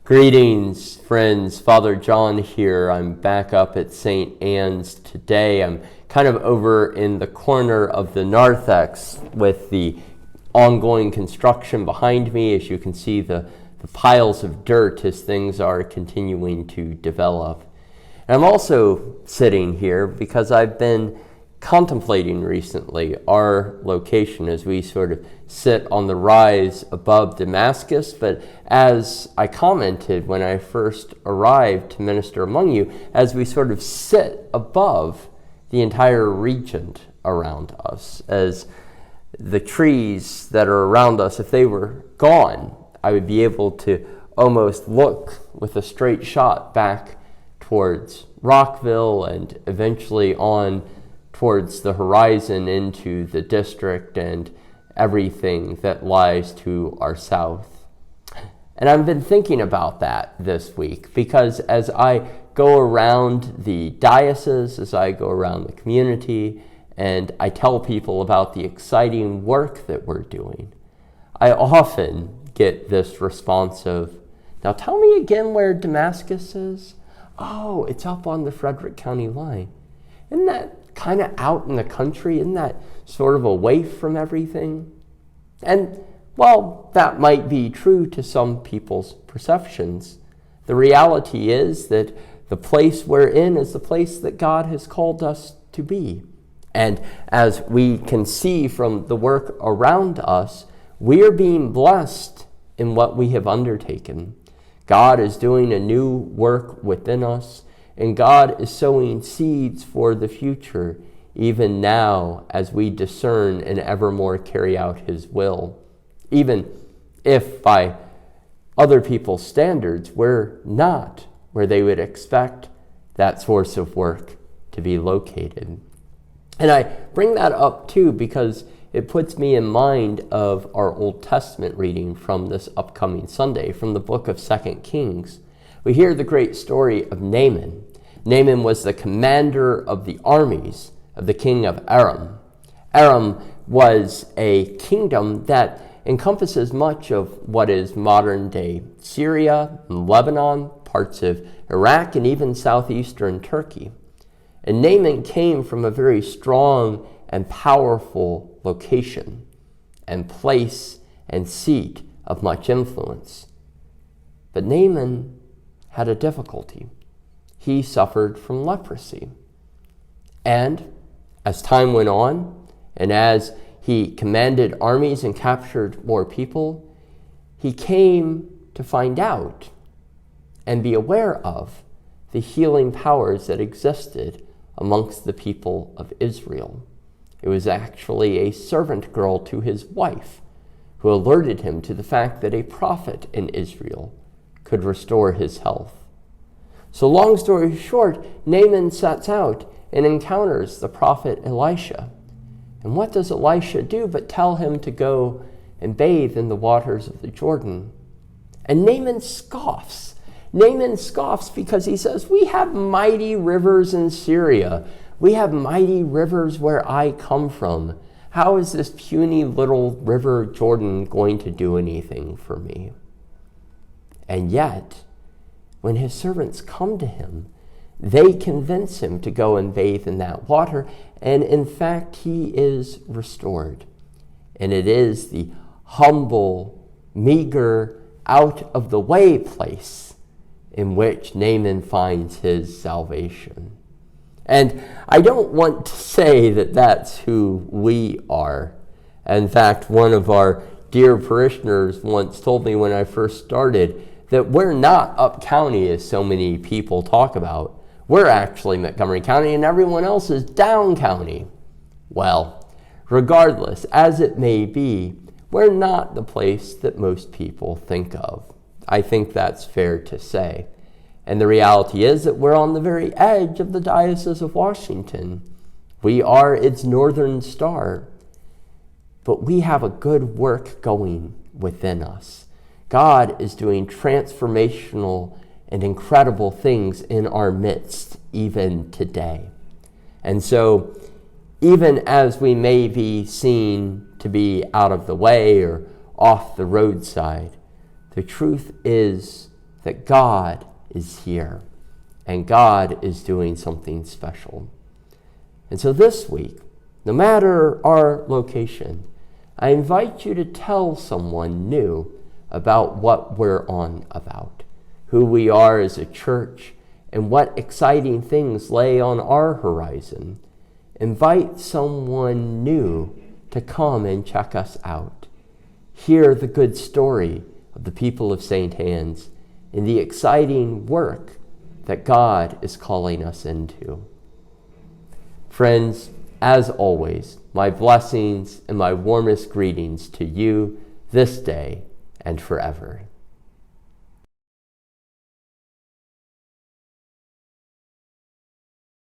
Greetings, friends. Father John here. I'm back up at St. Anne's today. I'm kind of over in the corner of the narthex with the ongoing construction behind me. As you can see, the piles of dirt as things are continuing to develop. And I'm also sitting here because I've been contemplating recently our location as we sort of sit on the rise above Damascus. But as I commented when I first arrived to minister among you, as we sort of sit above the entire region around us, as the trees that are around us, if they were gone, I would be able to almost look with a straight shot back towards Rockville and eventually on towards the horizon into the district and everything that lies to our south. And I've been thinking about that this week because as I go around the diocese, as I go around the community, and I tell people about the exciting work that we're doing, I often get this response of, "Now tell me again where Damascus is." "Oh, it's up on the Frederick County line." Isn't that kind of out in the country? Isn't that sort of away from everything? And while that might be true to some people's perceptions, the reality is that the place we're in is the place that God has called us to be. And as we can see from the work around us, we are being blessed in what we have undertaken. God is doing a new work within us, and God is sowing seeds for the future, even now as we discern and ever more carry out His will. Even if by other people's standards, we're not where they would expect that source of work to be located. And I bring that up too because it puts me in mind of our Old Testament reading from this upcoming Sunday from the book of 2 Kings. We hear the great story of Naaman. Naaman was the commander of the armies of the king of Aram. Aram was a kingdom that encompasses much of what is modern-day Syria, Lebanon, parts of Iraq, and even southeastern Turkey. And Naaman came from a very strong and powerful location and place and seat of much influence. But Naaman had a difficulty. He suffered from leprosy. And as time went on, and as he commanded armies and captured more people, he came to find out and be aware of the healing powers that existed amongst the people of Israel. It was actually a servant girl to his wife who alerted him to the fact that a prophet in Israel could restore his health. So long story short, Naaman sets out and encounters the prophet Elisha. And what does Elisha do but tell him to go and bathe in the waters of the Jordan? And Naaman scoffs. Naaman scoffs because he says, "We have mighty rivers in Syria. We have mighty rivers where I come from. How is this puny little river Jordan going to do anything for me?" And yet, when his servants come to him, they convince him to go and bathe in that water, and in fact, he is restored. And it is the humble, meager, out-of-the-way place in which Naaman finds his salvation. And I don't want to say that that's who we are. In fact, one of our dear parishioners once told me when I first started that we're not up county as so many people talk about. We're actually Montgomery County and everyone else is down county. Well, regardless, as it may be, we're not the place that most people think of. I think that's fair to say. And the reality is that we're on the very edge of the Diocese of Washington. We are its northern star. But we have a good work going within us. God is doing transformational and incredible things in our midst even today. And so, even as we may be seen to be out of the way or off the roadside, the truth is that God is here and God is doing something special. And so this week, no matter our location, I invite you to tell someone new about what we're on about, who we are as a church, and what exciting things lay on our horizon. Invite someone new to come and check us out. Hear the good story of the people of St. Anne's and the exciting work that God is calling us into. Friends, as always, my blessings and my warmest greetings to you this day and forever.